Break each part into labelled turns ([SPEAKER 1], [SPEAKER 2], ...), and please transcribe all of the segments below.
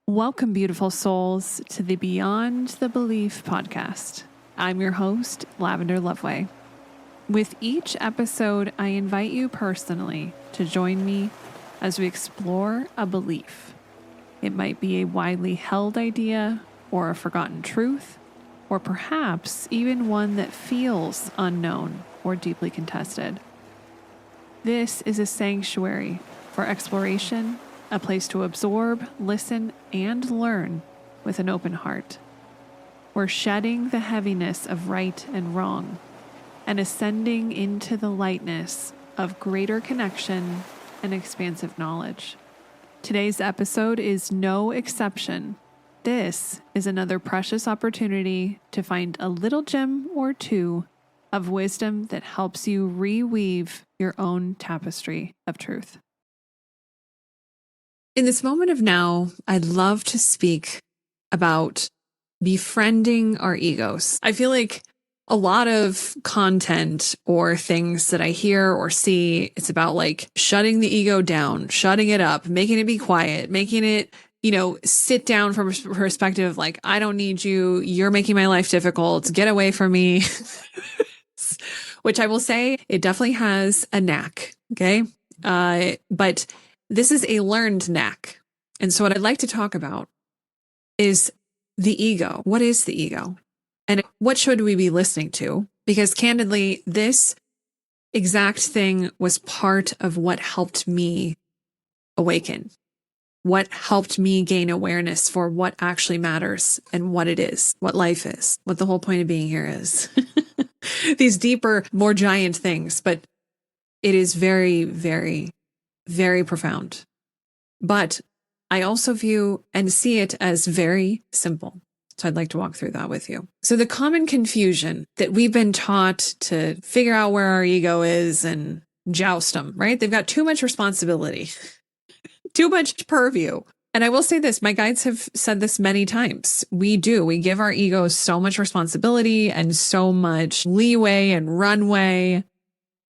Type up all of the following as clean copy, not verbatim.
[SPEAKER 1] Welcome, beautiful souls, to the Beyond the Belief podcast. I'm your host, Lavender Loveway. With each episode, I invite you personally to join me as we explore a belief. It might be a widely held idea, or a forgotten truth, or perhaps even one that feels unknown or deeply contested. This is a sanctuary for exploration, a place to absorb, listen, and learn with an open heart. We're shedding the heaviness of right and wrong and ascending into the lightness of greater connection and expansive knowledge. Today's episode is no exception. This is another precious opportunity to find a little gem or two of wisdom that helps you reweave your own tapestry of truth. In this moment of now, I'd love to speak about befriending our egos. I feel like a lot of content or things that I hear or see, it's about like shutting the ego down, shutting it up, making it be quiet, making it, sit down from a perspective of like, I don't need you. You're making my life difficult. Get away from me. Which I will say, it definitely has a knack. Okay. But this is a learned knack. And so what I'd like to talk about is the ego. What is the ego? And what should we be listening to? Because candidly, this exact thing was part of what helped me awaken, what helped me gain awareness for what actually matters and what it is, what life is, what the whole point of being here is. These deeper, more giant things, but it is very, very, very profound. But I also view and see it as very simple. So I'd like to walk through that with you. So the common confusion that we've been taught to figure out where our ego is and joust them, right? They've got too much responsibility, too much purview. And I will say this, my guides have said this many times. We give our egos so much responsibility and so much leeway and runway.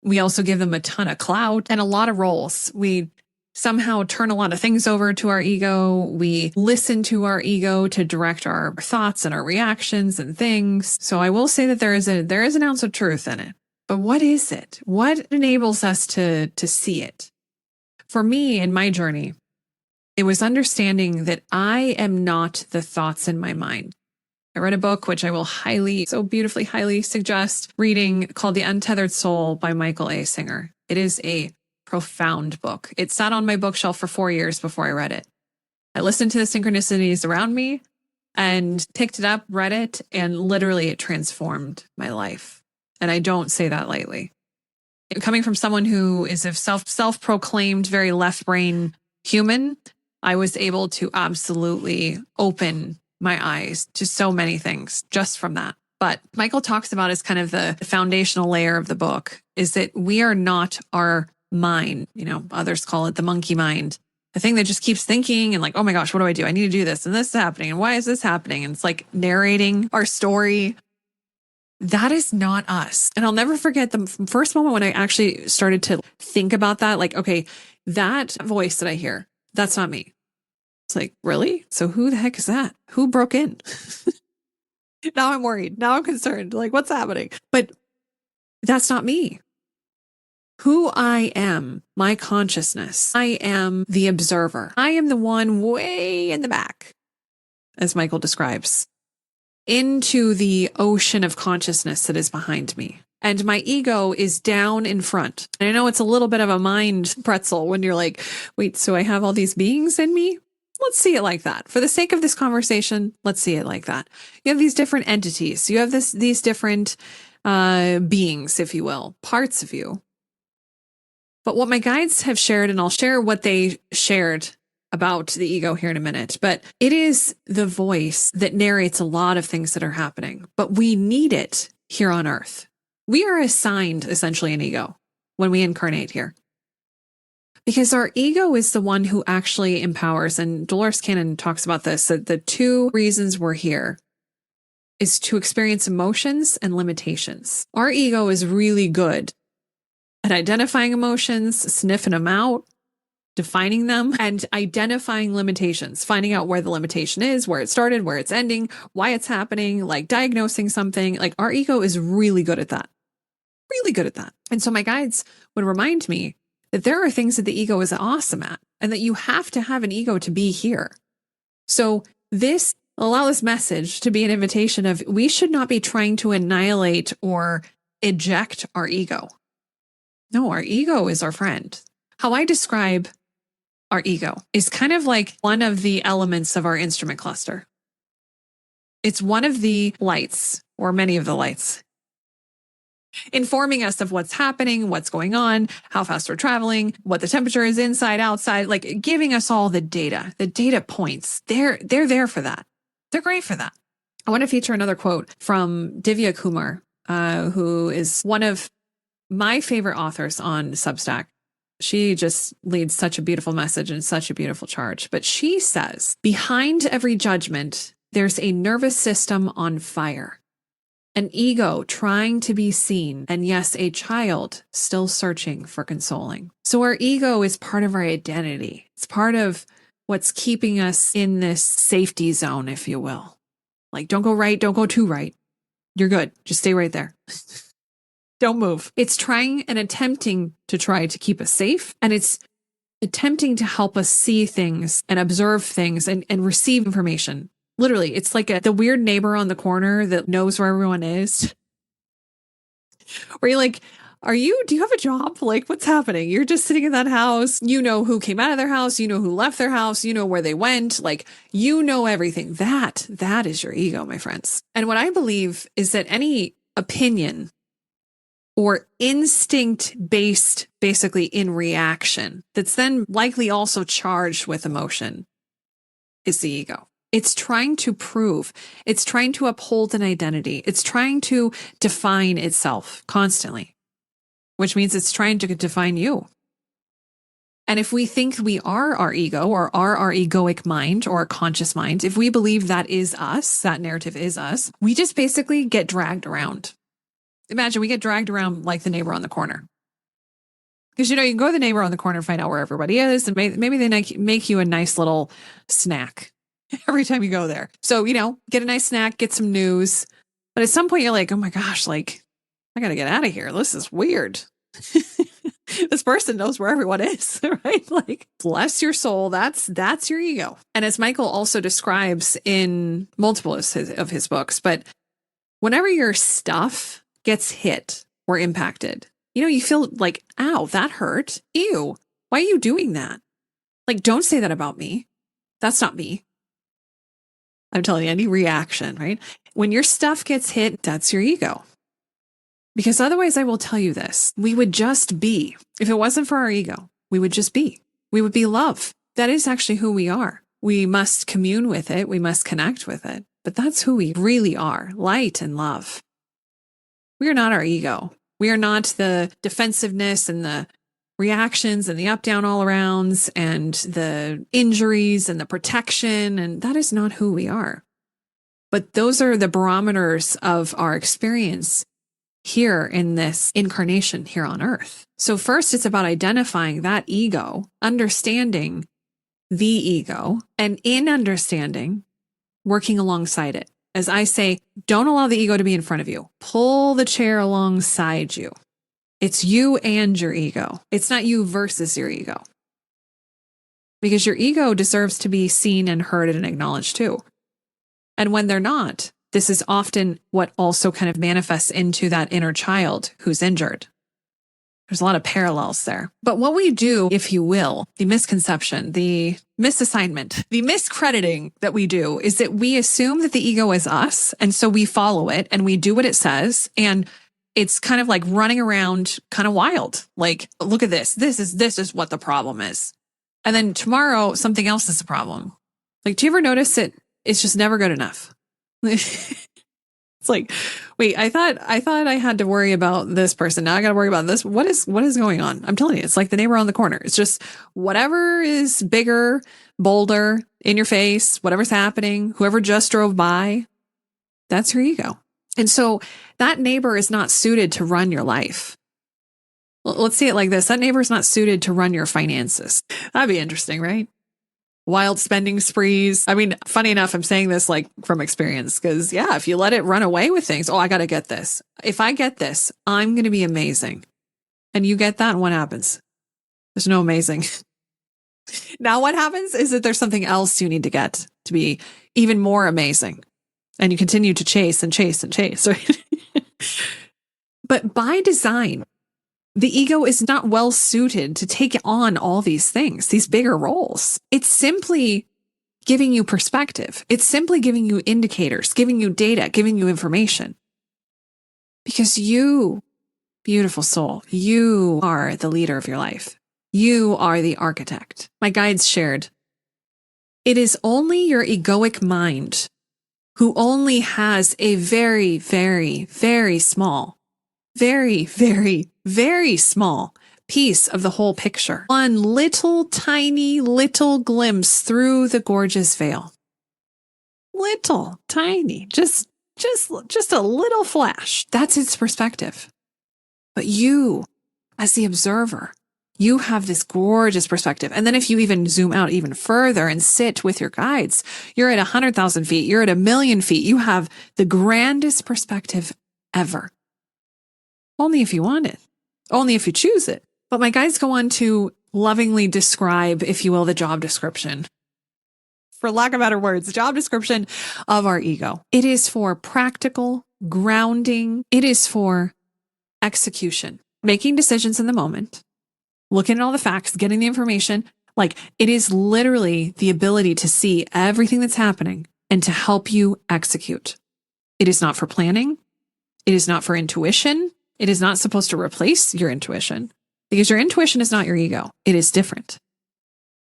[SPEAKER 1] We also give them a ton of clout and a lot of roles. We somehow turn a lot of things over to our ego. We listen to our ego to direct our thoughts and our reactions and things. So I will say that there is an ounce of truth in it. But what is it? What enables us to see it? For me, in my journey, it was understanding that I am not the thoughts in my mind. I read a book, which I will so beautifully highly suggest reading, called The Untethered Soul by Michael A. Singer. It is a profound book. It sat on my bookshelf for 4 years before I read it. I listened to the synchronicities around me and picked it up, read it, and literally it transformed my life. And I don't say that lightly. Coming from someone who is a self-proclaimed, very left brain human, I was able to absolutely open my eyes to so many things just from that. But Michael talks about as kind of the foundational layer of the book is that we are not our mind. Others call it the monkey mind, the thing that just keeps thinking and like, oh my gosh, what do I do? I need to do this and this is happening. And why is this happening? And it's like narrating our story. That is not us. And I'll never forget the first moment when I actually started to think about that. Like, okay, that voice that I hear, that's not me. It's like, really? So who the heck is that? Who broke in? Now I'm worried. Now I'm concerned. Like, what's happening? But that's not me. Who I am, my consciousness, I am the observer. I am the one way in the back, as Michael describes, into the ocean of consciousness that is behind me. And my ego is down in front. And I know it's a little bit of a mind pretzel when you're like, wait, so I have all these beings in me? Let's see it like that. For the sake of this conversation, let's see it like that. You have these different entities. You have these different beings, if you will, parts of you. But what my guides have shared, and I'll share what they shared about the ego here in a minute, but it is the voice that narrates a lot of things that are happening. But we need it here on Earth. We are assigned essentially an ego when we incarnate here. Because our ego is the one who actually empowers. And Dolores Cannon talks about this, that the two reasons we're here is to experience emotions and limitations. Our ego is really good at identifying emotions, sniffing them out, defining them and identifying limitations, finding out where the limitation is, where it started, where it's ending, why it's happening, like diagnosing something. Like our ego is really good at that. Really good at that. And so my guides would remind me that there are things that the ego is awesome at and that you have to have an ego to be here. So allow this message to be an invitation of we should not be trying to annihilate or eject our ego. No, our ego is our friend. How I describe our ego is kind of like one of the elements of our instrument cluster. It's one of the lights, or many of the lights, informing us of what's happening, what's going on, how fast we're traveling, what the temperature is inside, outside, like giving us all the data points. They're there for that. They're great for that. I want to feature another quote from Divya Kumar, who is one of my favorite authors on Substack. She just leads such a beautiful message and such a beautiful charge. But she says, behind every judgment, there's a nervous system on fire, an ego trying to be seen, and yes, a child still searching for consoling. So our ego is part of our identity. It's part of what's keeping us in this safety zone, if you will. Like, don't go right, don't go too right. You're good. Just stay right there. Don't move. It's trying and attempting to try to keep us safe. And it's attempting to help us see things and observe things and receive information. Literally, it's like the weird neighbor on the corner that knows where everyone is. Where you're like, do you have a job? Like, what's happening? You're just sitting in that house. You know who came out of their house. You know who left their house. You know where they went. Like, you know everything. That is your ego, my friends. And what I believe is that any opinion or instinct-based, basically in reaction, that's then likely also charged with emotion, is the ego. It's trying to prove, it's trying to uphold an identity, it's trying to define itself constantly, which means it's trying to define you. And if we think we are our ego or are our egoic mind or our conscious mind, if we believe that is us, that narrative is us, we just basically get dragged around. Imagine we get dragged around like the neighbor on the corner. Because, you can go to the neighbor on the corner and find out where everybody is. And maybe they make you a nice little snack every time you go there. So, get a nice snack, get some news. But at some point you're like, oh my gosh, like, I got to get out of here. This is weird. This person knows where everyone is, right? Like, bless your soul. That's your ego. And as Michael also describes in multiple of his books, but whenever your stuff gets hit or impacted, you feel like, ow, that hurt. Ew. Why are you doing that? Like, don't say that about me. That's not me. I'm telling you, any reaction, right? When your stuff gets hit, that's your ego. Because otherwise, I will tell you this, we would just be. If it wasn't for our ego, we would just be. We would be love. That is actually who we are. We must commune with it. We must connect with it. But that's who we really are, light and love. We are not our ego. We are not the defensiveness and the reactions and the up, down, all arounds and the injuries and the protection. And that is not who we are. But those are the barometers of our experience here in this incarnation here on earth. So first, it's about identifying that ego, understanding the ego, and in understanding, working alongside it. As I say, don't allow the ego to be in front of you. Pull the chair alongside you. It's you and your ego. It's not you versus your ego. Because your ego deserves to be seen and heard and acknowledged too. And when they're not, this is often what also kind of manifests into that inner child who's injured. There's a lot of parallels there. But what we do, if you will, the misconception, the misassignment, the miscrediting that we do is that we assume that the ego is us. And so we follow it and we do what it says. And it's kind of like running around kind of wild. Like, look at this. This is what the problem is. And then tomorrow, something else is the problem. Like, do you ever notice that it's just never good enough? It's like, wait, I thought I had to worry about this person. Now I got to worry about this. What is going on? I'm telling you, it's like the neighbor on the corner. It's just whatever is bigger, bolder, in your face, whatever's happening, whoever just drove by, that's your ego. And so that neighbor is not suited to run your life. Let's see it like this. That neighbor's not suited to run your finances. That'd be interesting, right? Wild spending sprees. I mean, funny enough, I'm saying this like from experience because, yeah, if you let it run away with things, oh, I got to get this. If I get this, I'm going to be amazing. And you get that, and what happens? There's no amazing. Now what happens is that there's something else you need to get to be even more amazing. And you continue to chase and chase and chase. Right? But by design, the ego is not well suited to take on all these things, these bigger roles. It's simply giving you perspective. It's simply giving you indicators, giving you data, giving you information. Because you, beautiful soul, you are the leader of your life. You are the architect. My guides shared, it is only your egoic mind who only has a very, very, very small, very, very, very small piece of the whole picture. One little tiny little glimpse through the gorgeous veil. Little tiny, just a little flash. That's its perspective. But you, as the observer, you have this gorgeous perspective. And then if you even zoom out even further and sit with your guides, you're at 100,000 feet, you're at 1,000,000 feet. You have the grandest perspective ever. Only if you want it. Only if you choose it. But my guides go on to lovingly describe, if you will, the job description. For lack of better words, the job description of our ego. It is for practical grounding. It is for execution. Making decisions in the moment. Looking at all the facts, getting the information. Like, it is literally the ability to see everything that's happening and to help you execute. It is not for planning. It is not for intuition. It is not supposed to replace your intuition because your intuition is not your ego. It is different.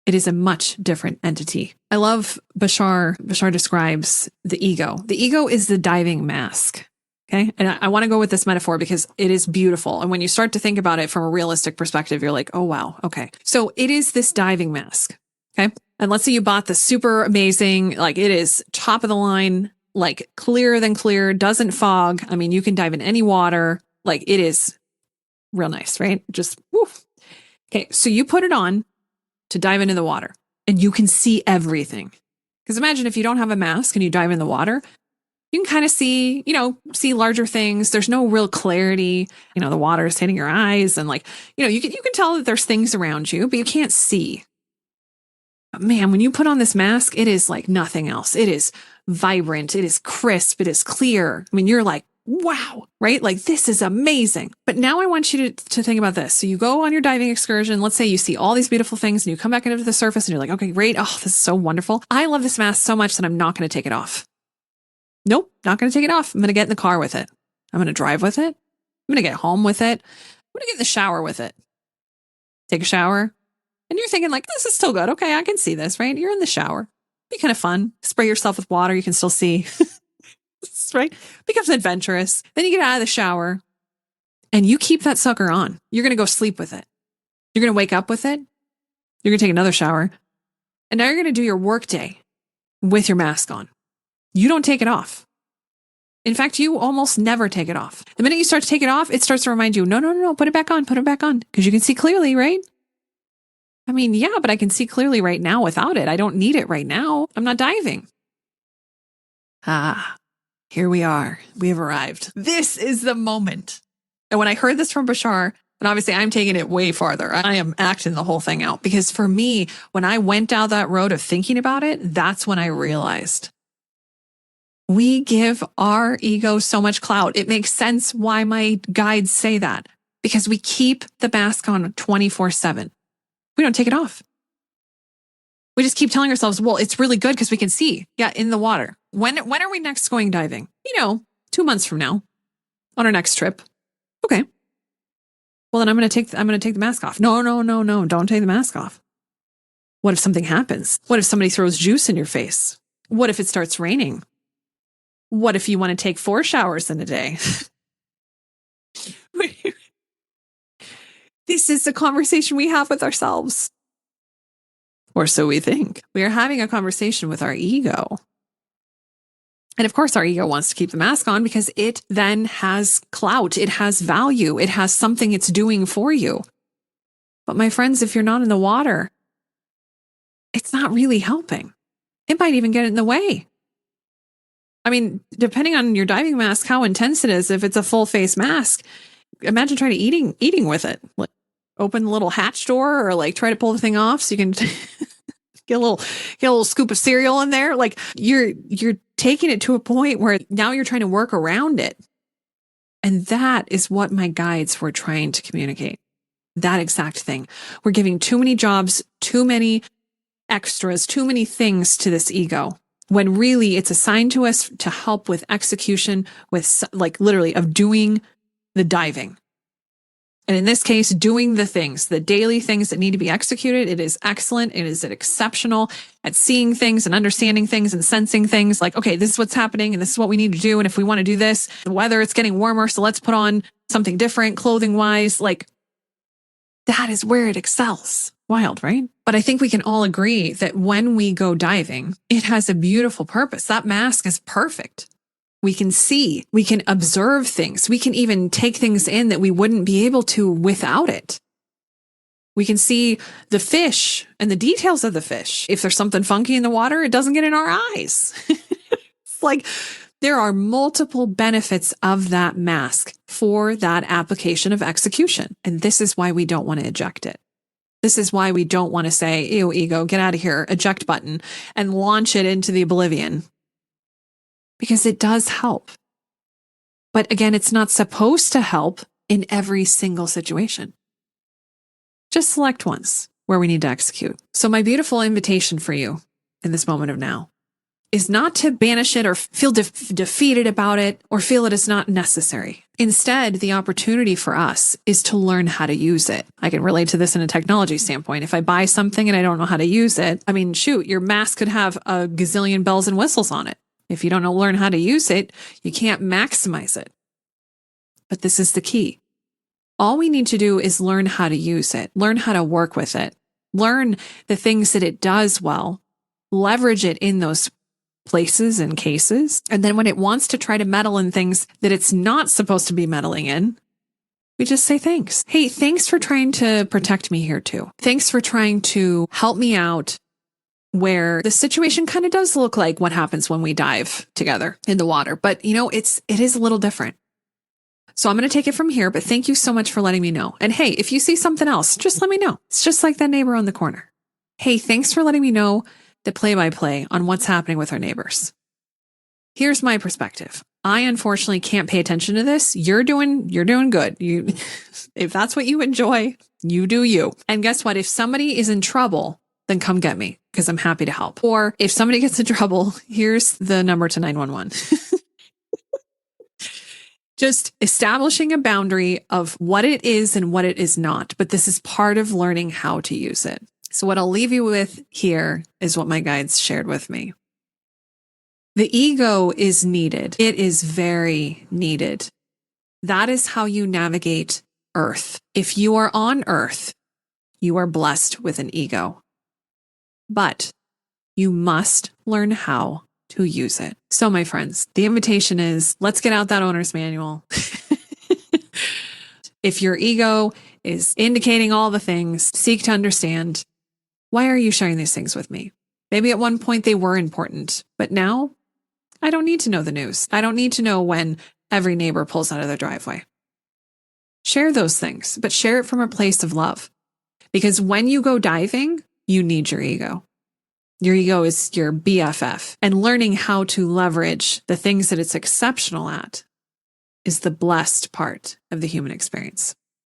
[SPEAKER 1] It is a much different entity. I love Bashar. Bashar describes the ego. The ego is the diving mask. Okay. And I want to go with this metaphor because it is beautiful. And when you start to think about it from a realistic perspective, you're like, oh, wow. Okay. So it is this diving mask. Okay. And let's say you bought the super amazing, like it is top of the line, like clearer than clear, doesn't fog. I mean, you can dive in any water. Like it is real nice, right? Just woof. Okay. So you put it on to dive into the water and you can see everything. Because imagine if you don't have a mask and you dive in the water, you can kind of see, see larger things. There's no real clarity. The water is hitting your eyes and like, you can tell that there's things around you, but you can't see. But man, when you put on this mask, it is like nothing else. It is vibrant. It is crisp. It is clear. I mean, you're like, wow, right? Like this is amazing. But now I want you to think about this. So you go on your diving excursion. Let's say you see all these beautiful things and you come back into the surface and you're like, okay, great. Oh, this is so wonderful. I love this mask so much that I'm not going to take it off. Nope, not going to take it off. I'm going to get in the car with it. I'm going to drive with it. I'm going to get home with it. I'm going to get in the shower with it. Take a shower. And you're thinking like, this is still good. Okay, I can see this, right? You're in the shower. Be kind of fun. Spray yourself with water. You can still see. Right? Becomes adventurous. Then you get out of the shower and you keep that sucker on. You're going to go sleep with it. You're going to wake up with it. You're going to take another shower. And now you're going to do your work day with your mask on. You don't take it off. In fact, you almost never take it off. The minute you start to take it off, it starts to remind you, no, put it back on, because you can see clearly, right? I mean, yeah, but I can see clearly right now without it. I don't need it right now. I'm not diving. Here we are. We have arrived. This is the moment. And when I heard this from Bashar, and obviously I'm taking it way farther. I am acting the whole thing out because for me, when I went down that road of thinking about it, that's when I realized we give our ego so much clout. It makes sense why my guides say that because we keep the mask on 24/7. We don't take it off. We just keep telling ourselves, well, it's really good because we can see. Yeah, in the water. When are we next going diving? 2 months from now on our next trip. Okay. Well, then I'm going to take the mask off. No. Don't take the mask off. What if something happens? What if somebody throws juice in your face? What if it starts raining? What if you want to take 4 showers in a day? This is the conversation we have with ourselves. Or so we think. We are having a conversation with our ego. And of course, our ego wants to keep the mask on because it then has clout. It has value. It has something it's doing for you. But my friends, if you're not in the water, it's not really helping. It might even get in the way. I mean, depending on your diving mask, how intense it is, if it's a full face mask, imagine trying to eating with it. Like, open the little hatch door or like try to pull the thing off so you can get a little scoop of cereal in there. Like you're taking it to a point where now you're trying to work around it. And that is what my guides were trying to communicate. That exact thing. We're giving too many jobs, too many extras, too many things to this ego, when really it's assigned to us to help with execution, with like literally of doing the diving. And in this case, doing the things, the daily things that need to be executed. It is excellent. It is exceptional at seeing things and understanding things and sensing things like, okay, this is what's happening and this is what we need to do. And if we want to do this, the weather, it's getting warmer. So let's put on something different clothing wise. Like that is where it excels. Wild, right? But I think we can all agree that when we go diving, it has a beautiful purpose. That mask is perfect. We can see, we can observe things. We can even take things in that we wouldn't be able to without it. We can see the fish and the details of the fish. If there's something funky in the water, it doesn't get in our eyes. It's like there are multiple benefits of that mask for that application of execution. And this is why we don't want to eject it. This is why we don't want to say, ew, ego, get out of here, eject button, and launch it into the oblivion. Because it does help. But again, it's not supposed to help in every single situation. Just select ones where we need to execute. So my beautiful invitation for you in this moment of now is not to banish it or feel defeated about it or feel it is not necessary. Instead, the opportunity for us is to learn how to use it. I can relate to this in a technology standpoint. If I buy something and I don't know how to use it, I mean, shoot, your mask could have a gazillion bells and whistles on it. If you don't learn how to use it, you can't maximize it. But this is the key. All we need to do is learn how to use it, learn how to work with it, learn the things that it does well, leverage it in those places and cases. And then when it wants to try to meddle in things that it's not supposed to be meddling in, we just say thanks. Hey, thanks for trying to protect me here too. Thanks for trying to help me out where the situation kind of does look like what happens when we dive together in the water. But you know, it is a little different. So I'm going to take it from here, but thank you so much for letting me know. And hey, if you see something else, just let me know. It's just like that neighbor on the corner. Hey, thanks for letting me know the play-by-play on what's happening with our neighbors. Here's my perspective. I unfortunately can't pay attention to this. You're doing good. If that's what you enjoy, you do you. And guess what? If somebody is in trouble, then come get me because I'm happy to help. Or if somebody gets in trouble, here's the number to 911. Just establishing a boundary of what it is and what it is not. But this is part of learning how to use it. So what I'll leave you with here is what my guides shared with me. The ego is needed. It is very needed. That is how you navigate Earth. If you are on Earth, you are blessed with an ego. But you must learn how to use it. So my friends, the invitation is let's get out that owner's manual. If your ego is indicating all the things, seek to understand, why are you sharing these things with me? Maybe at one point they were important, but now I don't need to know the news. I don't need to know when every neighbor pulls out of their driveway. Share those things, but share it from a place of love. Because when you go diving, you need your ego. Your ego is your BFF. And learning how to leverage the things that it's exceptional at is the blessed part of the human experience.